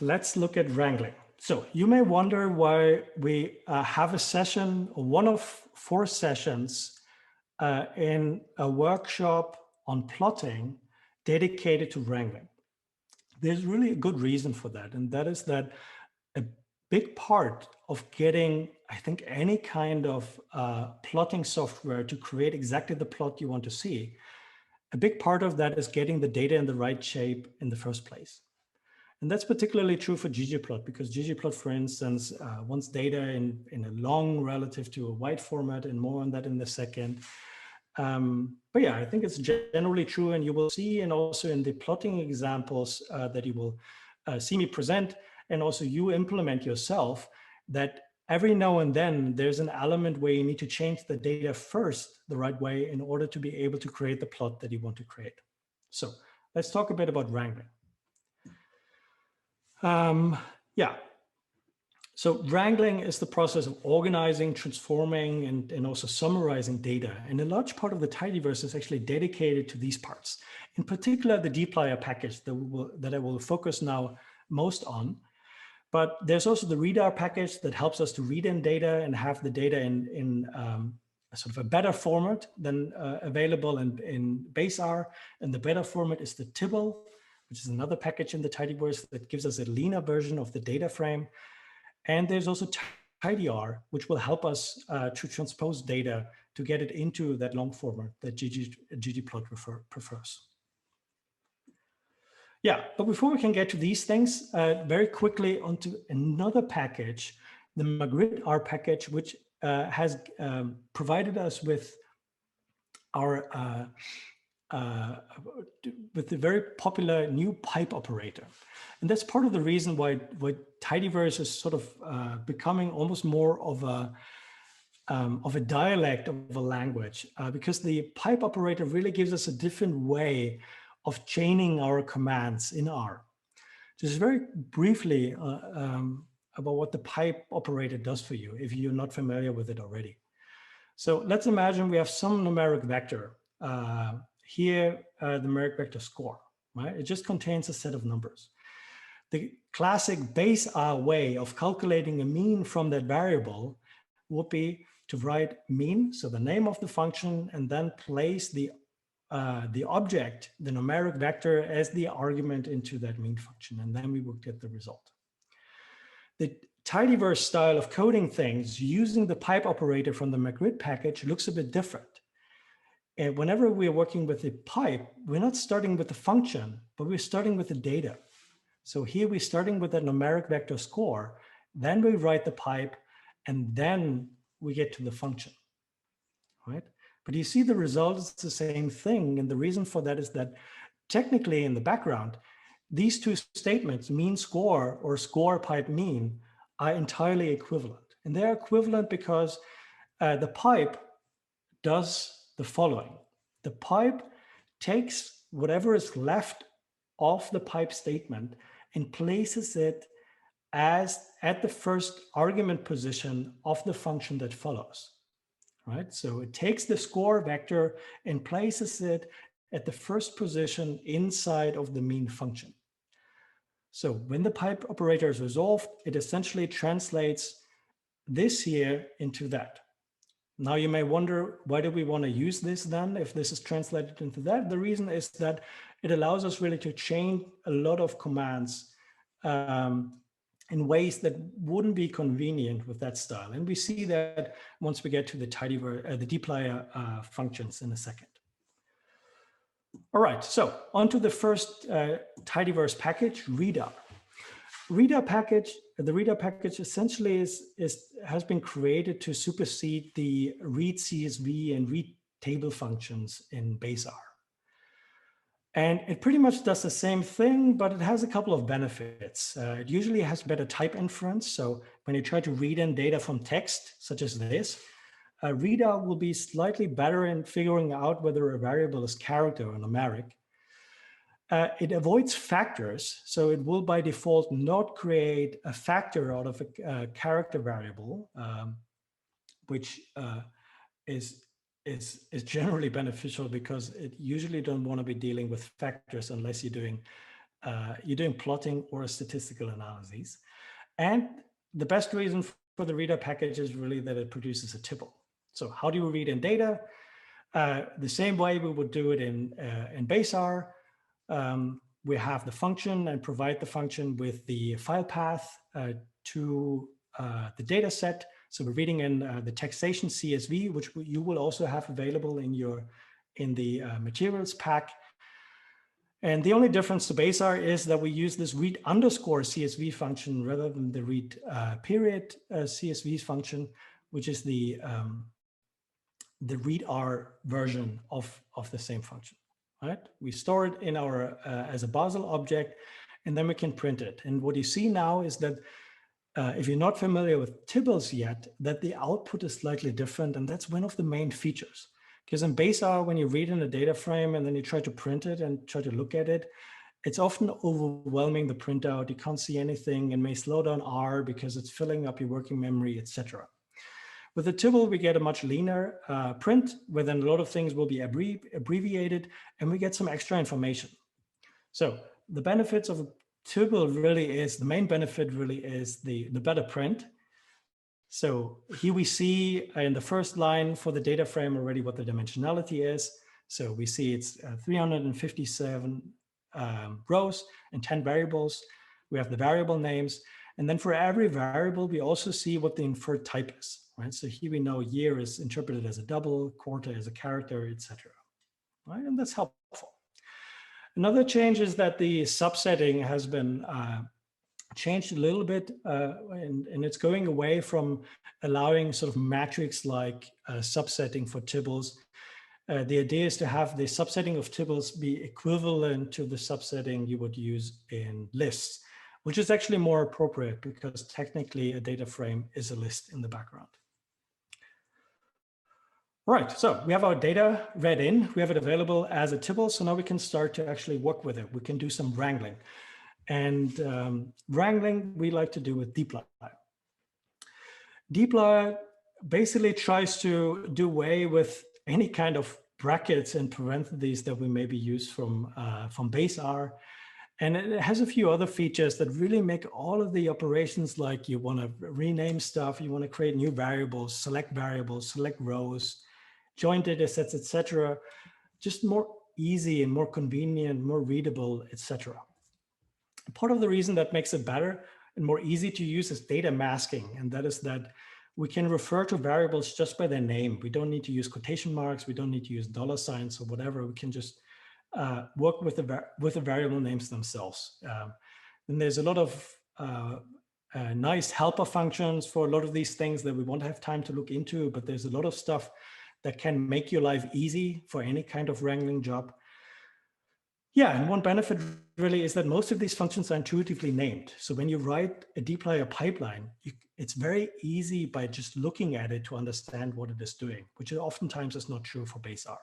let's look at Wrangling. So you may wonder why we have a session, one of 4 sessions in a workshop on plotting dedicated to Wrangling. There's really a good reason for that, and that is that a big part of getting, I think, any kind of plotting software to create exactly the plot you want to see, a big part of that is getting the data in the right shape in the first place. And that's particularly true for ggplot, because ggplot, for instance, wants data in a long relative to a wide format, and more on that in a second. But yeah, I think it's generally true, and you will see, and also in the plotting examples that you will see me present, and also you implement yourself, that every now and then there's an element where you need to change the data first the right way in order to be able to create the plot that you want to create. So let's talk a bit about Wrangling. Yeah. So Wrangling is the process of organizing, transforming, and also summarizing data. And a large part of the Tidyverse is actually dedicated to these parts. In particular, the dplyr package that I will focus now most on. But there's also the readr package that helps us to read in data and have the data in sort of a better format than available in base R. And the better format is the Tibble, which is another package in the Tidyverse that gives us a leaner version of the data frame. And there's also tidyr, which will help us to transpose data to get it into that long format that ggplot prefers. Yeah, but before we can get to these things, very quickly onto another package, the Magritte R package, which has provided us with our with the very popular new pipe operator. And that's part of the reason why Tidyverse is sort of becoming almost more of a dialect of a language, because the pipe operator really gives us a different way of chaining our commands in R. Just very briefly about what the pipe operator does for you, if you're not familiar with it already. So let's imagine we have some numeric vector. Here, the numeric vector score, right? It just contains a set of numbers. The classic base R way of calculating a mean from that variable would be to write mean, so the name of the function, and then place the object, the numeric vector, as the argument into that mean function, and then we would get the result. The Tidyverse style of coding things using the pipe operator from the Magritte package looks a bit different. And whenever we're working with a pipe, we're not starting with the function, but we're starting with the data. So here we're starting with a numeric vector score, then we write the pipe, and then we get to the function, right? But you see the result is the same thing. And the reason for that is that technically in the background, these two statements, mean score or score pipe mean, are entirely equivalent. And they're equivalent because the pipe does the following. The pipe takes whatever is left of the pipe statement and places it as at the first argument position of the function that follows, right? So it takes the score vector and places it at the first position inside of the mean function. So when the pipe operator is resolved, it essentially translates this here into that. Now you may wonder, why do we want to use this then if this is translated into that? The reason is that it allows us really to chain a lot of commands in ways that wouldn't be convenient with that style. And we see that once we get to the dplyr functions in a second. All right, so onto the first Tidyverse package, readr. The readr package essentially has been created to supersede the read CSV and read table functions in base R. And it pretty much does the same thing, but it has a couple of benefits. It usually has better type inference. So when you try to read in data from text, such as this, readr will be slightly better in figuring out whether a variable is character or numeric. It avoids factors, so it will by default not create a factor out of a character variable, which is generally beneficial because it usually don't want to be dealing with factors unless you're doing you're doing plotting or statistical analyses. And the best reason for the reader package is really that it produces a tibble. So how do you read in data? The same way we would do it in base R. We have the function and provide the function with the file path to the data set. So we're reading in the taxation CSV, which you will also have available in the materials pack. And the only difference to base R is that we use this read underscore CSV function rather than the read period CSV function, which is the read R version of the same function, right? We store it in our as a Basel object, and then we can print it. And what you see now is that if you're not familiar with tibbles yet, that the output is slightly different, and that's one of the main features. Because in base R, when you read in a data frame and then you try to print it and try to look at it, it's often overwhelming the printout. You can't see anything and may slow down R because it's filling up your working memory, etc. With a tibble, we get a much leaner print, where then a lot of things will be abbreviated, and we get some extra information. So the benefits of a tibble really is, the main benefit really is the better print. So here we see in the first line for the data frame already what the dimensionality is. So we see it's 357 rows and 10 variables. We have the variable names. And then for every variable, we also see what the inferred type is, right? So here we know year is interpreted as a double, quarter as a character, etc. Right? And that's helpful. Another change is that the subsetting has been changed a little bit, and it's going away from allowing sort of matrix-like subsetting for tibbles. The idea is to have the subsetting of tibbles be equivalent to the subsetting you would use in lists, which is actually more appropriate because technically a data frame is a list in the background. All right, so we have our data read in, we have it available as a tibble, so now we can start to actually work with it. We can do some wrangling. And wrangling we like to do with dplyr. Dplyr basically tries to do away with any kind of brackets and parentheses that we maybe use from base R. And it has a few other features that really make all of the operations, like you want to rename stuff, you want to create new variables, select rows, join data sets, etc., just more easy and more convenient, more readable, etc. Part of the reason that makes it better and more easy to use is data masking. And that is that we can refer to variables just by their name. We don't need to use quotation marks. We don't need to use dollar signs or whatever. We can just work with the variable names themselves. And there's a lot of nice helper functions for a lot of these things that we won't have time to look into, but there's a lot of stuff that can make your life easy for any kind of wrangling job. Yeah, and one benefit really is that most of these functions are intuitively named. So when you write a dplyr pipeline, it's very easy by just looking at it to understand what it is doing, which oftentimes is not true for base R.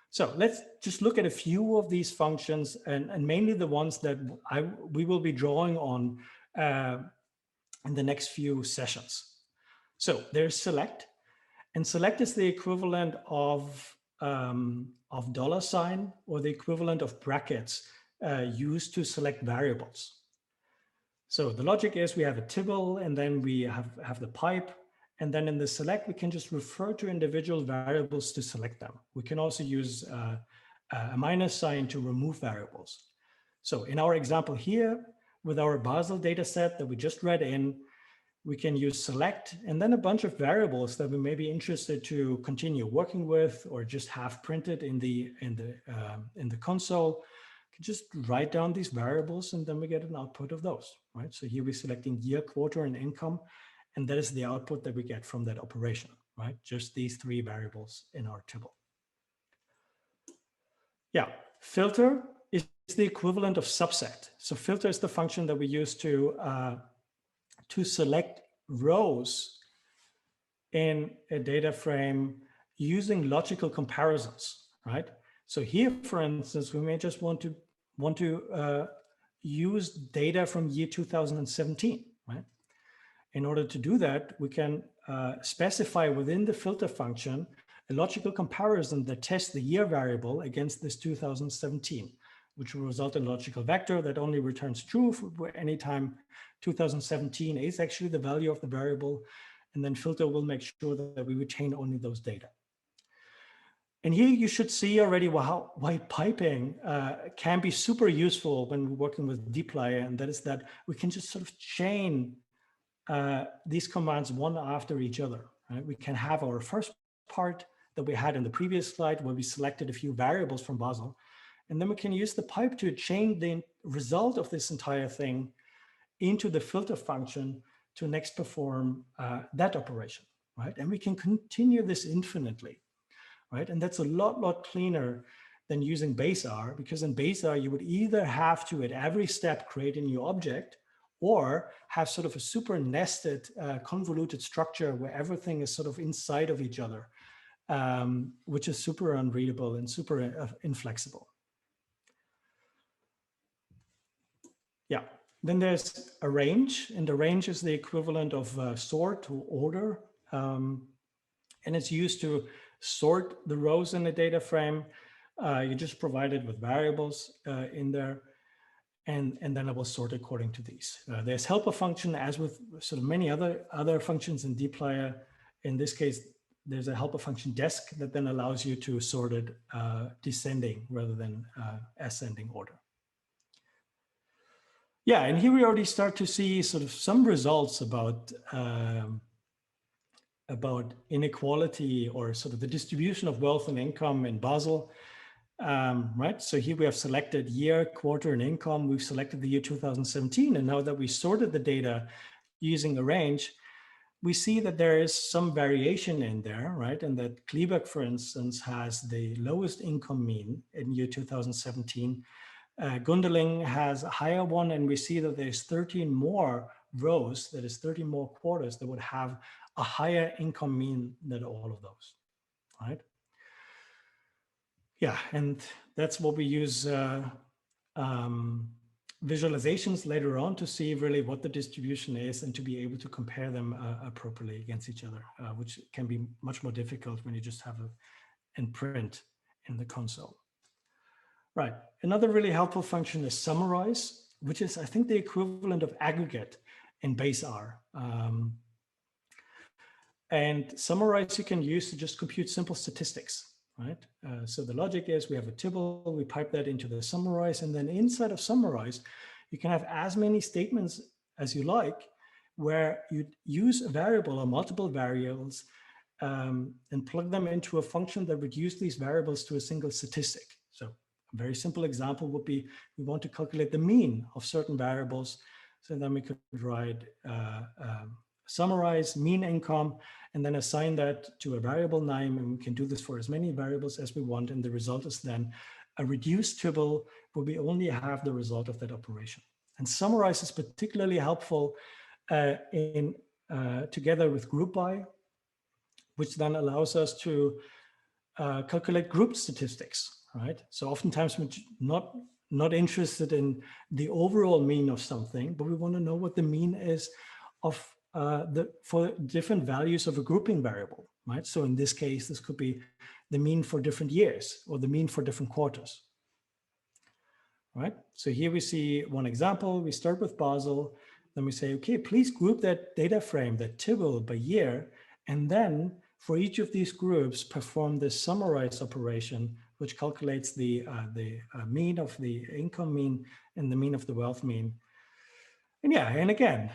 So let's just look at a few of these functions, and mainly the ones that we will be drawing on in the next few sessions. So there's select, and select is the equivalent of dollar sign or the equivalent of brackets used to select variables. So the logic is we have a tibble, and then we have the pipe, and then in the select we can just refer to individual variables to select them. We can also use a minus sign to remove variables. So in our example here, with our Basel data set that we just read in, we can use select and then a bunch of variables that we may be interested to continue working with or just have printed in the console. We can just write down these variables and then we get an output of those, right? So here we're selecting year, quarter, and income, and that is the output that we get from that operation, right? Just these three variables in our tibble. Yeah, filter is the equivalent of subset. So filter is the function that we use to select rows in a data frame using logical comparisons, right? So here, for instance, we may just want to use data from year 2017, right? In order to do that, we can specify within the filter function a logical comparison that tests the year variable against this 2017. which will result in a logical vector that only returns true for any time 2017 is actually the value of the variable. And then filter will make sure that we retain only those data. And here you should see already why piping can be super useful when we're working with dplyr, and that is that we can just sort of chain these commands one after each other. Right? We can have our first part that we had in the previous slide where we selected a few variables from Basel, and then we can use the pipe to chain the result of this entire thing into the filter function to next perform that operation, right? And we can continue this infinitely. Right? And that's a lot cleaner than using base R, because in base R, you would either have to, at every step, create a new object, or have sort of a super nested, convoluted structure where everything is sort of inside of each other, which is super unreadable and super inflexible. Yeah, then there's a range, and the range is the equivalent of sort or order, and it's used to sort the rows in the data frame. You just provide it with variables in there, and then it will sort according to these. There's helper function, as with sort of many other functions in dplyr. In this case, there's a helper function desc that then allows you to sort it descending rather than ascending order. Yeah, and here we already start to see sort of some results about inequality, or sort of the distribution of wealth and income in Basel, right? So here we have selected year, quarter, and income. We've selected the year 2017, and now that we sorted the data using a range, we see that there is some variation in there, right? And that Kleberg, for instance, has the lowest income mean in year 2017. Gunderling has a higher one, and we see that there's 13 more rows, that is 13 more quarters that would have a higher income mean than all of those, right? Yeah, and that's what we use visualizations later on to see really what the distribution is and to be able to compare them appropriately against each other, which can be much more difficult when you just have it in print in the console. Right, another really helpful function is summarize, which is, I think, the equivalent of aggregate in base R. And summarize you can use to just compute simple statistics, right? So the logic is we have a tibble, we pipe that into the summarize, and then inside of summarize, you can have as many statements as you like, where you use a variable or multiple variables and plug them into a function that would use these variables to a single statistic. So a very simple example would be, we want to calculate the mean of certain variables. So then we could write summarize mean income, and then assign that to a variable name, and we can do this for as many variables as we want, and the result is then a reduced tibble where we only have the result of that operation. And summarize is particularly helpful together with group by, which then allows us to calculate group statistics, right? So oftentimes we're not interested in the overall mean of something, but we want to know what the mean is of for different values of a grouping variable, right? So in this case, this could be the mean for different years or the mean for different quarters, right? So here we see one example. We start with Basel, then we say, okay, please group that data frame, that tibble, by year, and then for each of these groups, perform this summarize operation, which calculates the mean of the income mean and the mean of the wealth mean. And yeah, and again,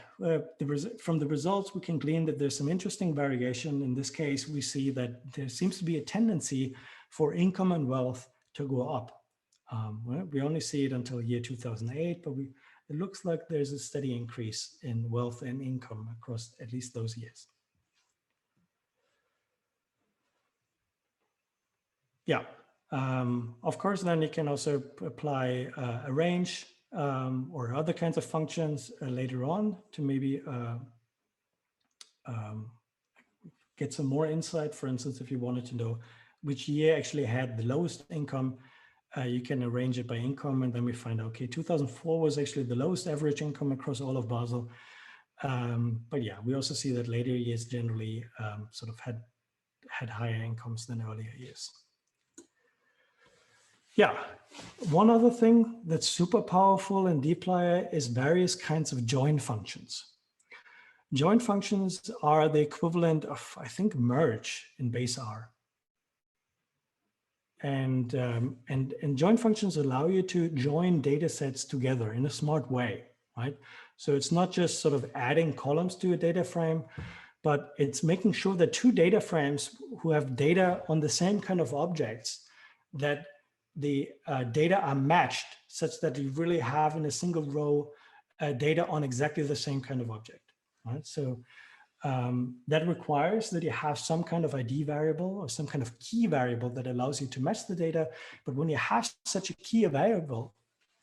from the results, we can glean that there's some interesting variation. In this case, we see that there seems to be a tendency for income and wealth to go up. Well, we only see it until year 2008, but it looks like there's a steady increase in wealth and income across at least those years. Yeah, of course, then you can also apply a range or other kinds of functions later on to maybe get some more insight. For instance, if you wanted to know which year actually had the lowest income, you can arrange it by income, and then we find out, okay, 2004 was actually the lowest average income across all of Basel. But yeah, we also see that later years generally sort of had higher incomes than earlier years. Yeah. One other thing that's super powerful in dplyr is various kinds of join functions. Join functions are the equivalent of, I think, merge in base R. And join functions allow you to join data sets together in a smart way, right? So it's not just sort of adding columns to a data frame, but it's making sure that two data frames who have data on the same kind of objects, that the data are matched such that you really have in a single row data on exactly the same kind of object, right? So that requires that you have some kind of ID variable or some kind of key variable that allows you to match the data. But when you have such a key variable,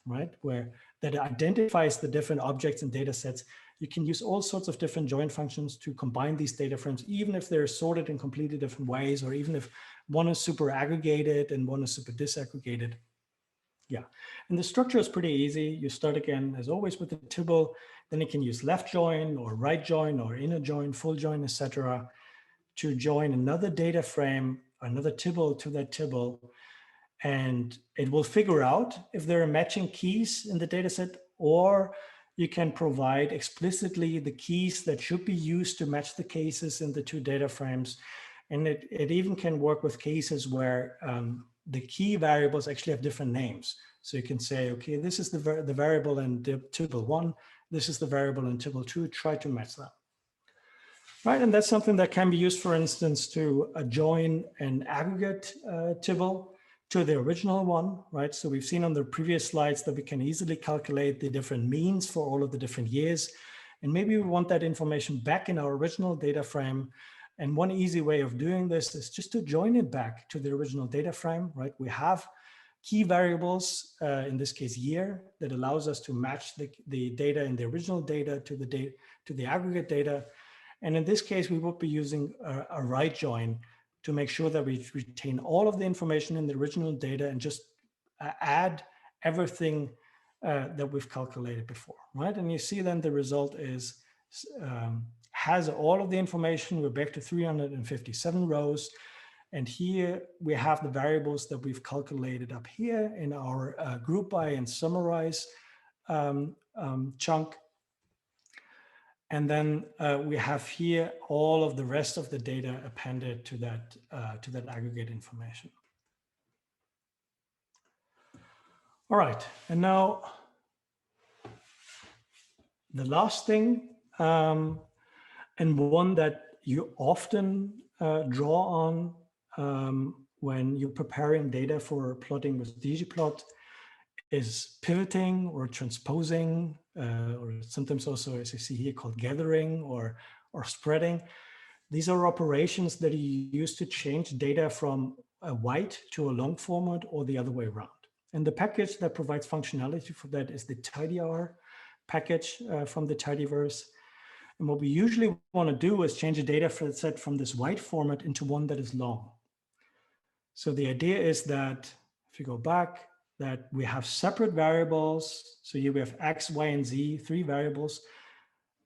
right, where that identifies the different objects and data sets, you can use all sorts of different join functions to combine these data frames, even if they're sorted in completely different ways, or even if one is super aggregated and one is super disaggregated. Yeah, and the structure is pretty easy. You start again, as always, with the tibble. Then you can use left join or right join or inner join, full join, etc., to join another data frame, another tibble to that tibble. And it will figure out if there are matching keys in the data set, or you can provide explicitly the keys that should be used to match the cases in the two data frames. And it even can work with cases where the key variables actually have different names. So you can say, okay, this is the variable in tibble 1, this is the variable in tibble 2, try to match that. Right, and that's something that can be used, for instance, to join an aggregate tibble to the original one, right? So we've seen on the previous slides that we can easily calculate the different means for all of the different years. And maybe we want that information back in our original data frame. And one easy way of doing this is just to join it back to the original data frame, right? We have key variables, in this case year, that allows us to match the data in the original data to the aggregate data. And in this case, we would be using a right join to make sure that we retain all of the information in the original data and just add everything that we've calculated before, right? And you see then the result is has all of the information. We're back to 357 rows. And here we have the variables that we've calculated up here in our group by and summarize chunk. And then we have here all of the rest of the data appended to that aggregate information. All right, and now the last thing, and one that you often draw on when you're preparing data for plotting with ggplot, is pivoting or transposing, or sometimes also, as you see here, called gathering or spreading. These are operations that you use to change data from a wide to a long format or the other way around. And the package that provides functionality for that is the tidyr package from the Tidyverse. And what we usually want to do is change a data set from this wide format into one that is long. So the idea is that if you go back, that we have separate variables. So here we have X, Y, and Z, 3 variables.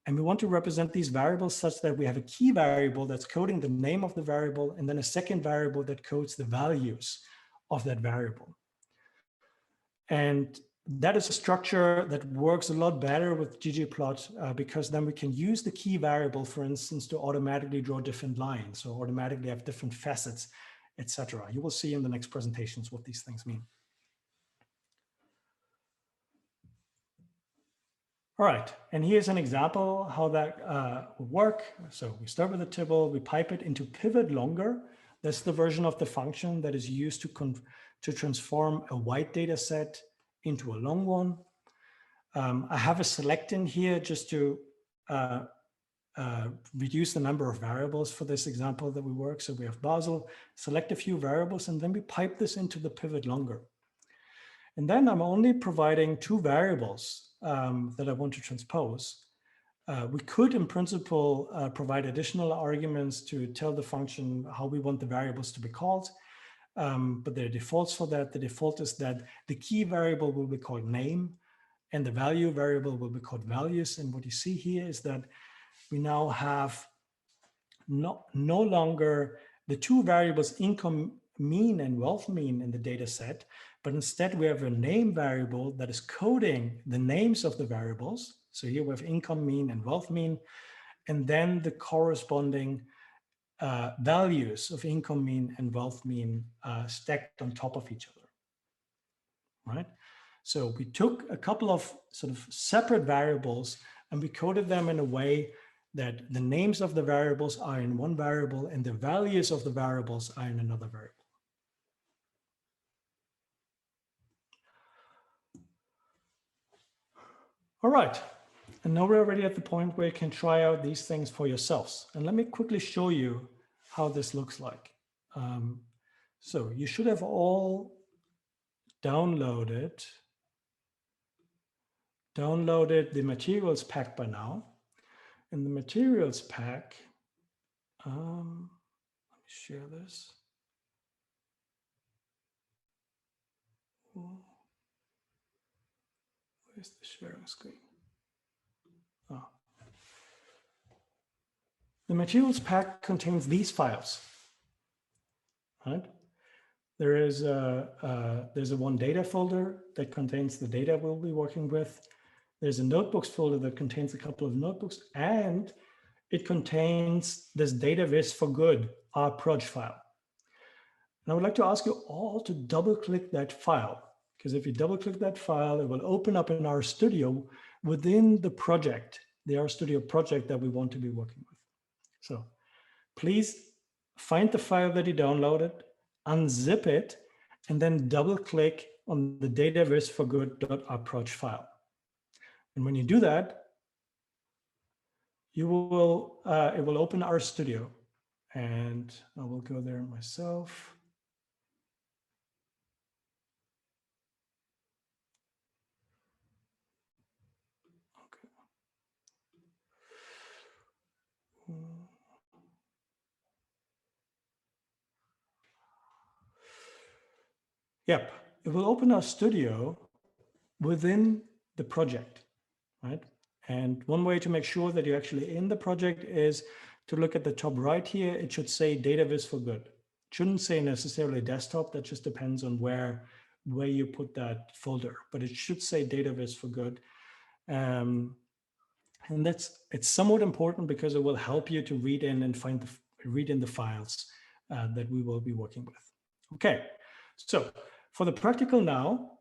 And we want to represent these variables such that we have a key variable that's coding the name of the variable, and then a second variable that codes the values of that variable. And that is a structure that works a lot better with ggplot because then we can use the key variable, for instance, to automatically draw different lines or automatically have different facets, etc. You will see in the next presentations what these things mean. All right, and here's an example how that would work. So we start with a tibble, we pipe it into pivot longer. That's the version of the function that is used to transform a wide data set into a long one. I have a select in here just to reduce the number of variables for this example that we work. So we have Basel, select a few variables, and then we pipe this into the pivot longer. And then I'm only providing 2 variables that I want to transpose. We could, in principle, provide additional arguments to tell the function how we want the variables to be called. But there are defaults for that. The default is that the key variable will be called name and the value variable will be called values. And what you see here is that we now have no longer the 2 variables income mean and wealth mean in the data set, but instead we have a name variable that is coding the names of the variables. So here we have income mean and wealth mean, and then the corresponding values of income mean and wealth mean stacked on top of each other, right? So we took a couple of sort of separate variables and we coded them in a way that the names of the variables are in one variable and the values of the variables are in another variable. All right, and now we're already at the point where you can try out these things for yourselves. And let me quickly show you how this looks like. So you should have all downloaded the materials pack by now. In the materials pack, let me share this. Where's the sharing screen? Oh. The materials pack contains these files, right? There's a one data folder that contains the data we'll be working with. There's a notebooks folder that contains a couple of notebooks, and it contains this DataVis for good, R proj file. And I would like to ask you all to double click that file, because if you double click that file, it will open up in RStudio within the project, the RStudio project that we want to be working with. So please find the file that you downloaded, unzip it, and then double click on the DataVis for good.rproj file. And when you do that, you will it will open RStudio, and I will go there myself. Okay. Yep, it will open RStudio within the project, right? And one way to make sure that you're actually in the project is to look at the top right here. It should say DataVis for good. It shouldn't say necessarily desktop. That just depends on where you put that folder, but it should say DataVis for good. And it's somewhat important because it will help you to read in and read in the files that we will be working with. Okay, so for the practical now,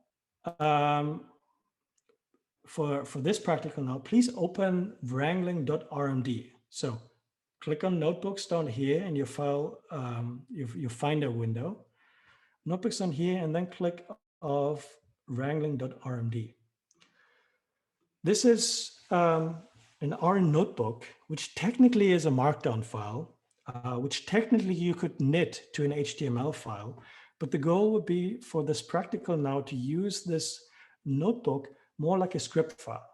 for this practical now, please open wrangling.rmd. So click on notebooks down here in your file, your Finder window, notebooks down here, and then click of wrangling.rmd. This is an R notebook, which technically is a markdown file, which technically you could knit to an HTML file. But the goal would be for this practical now to use this notebook more like a script file.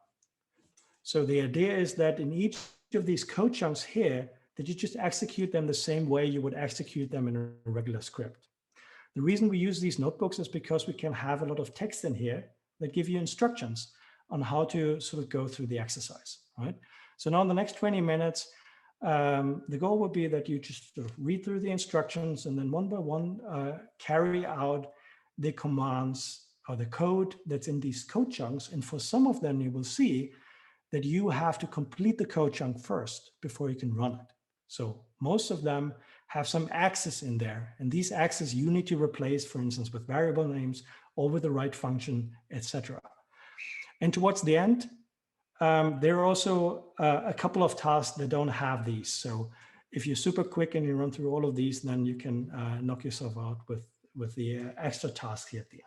So the idea is that in each of these code chunks here, that you just execute them the same way you would execute them in a regular script. The reason we use these notebooks is because we can have a lot of text in here that give you instructions on how to sort of go through the exercise, right? So now in the next 20 minutes, the goal would be that you just sort of read through the instructions and then one by one carry out the commands or the code that's in these code chunks. And for some of them, you will see that you have to complete the code chunk first before you can run it. So most of them have some axes in there, and these axes you need to replace, for instance, with variable names or with the right function, etc. And towards the end, there are also a couple of tasks that don't have these. So if you're super quick and you run through all of these, then you can knock yourself out with the extra task here at the end.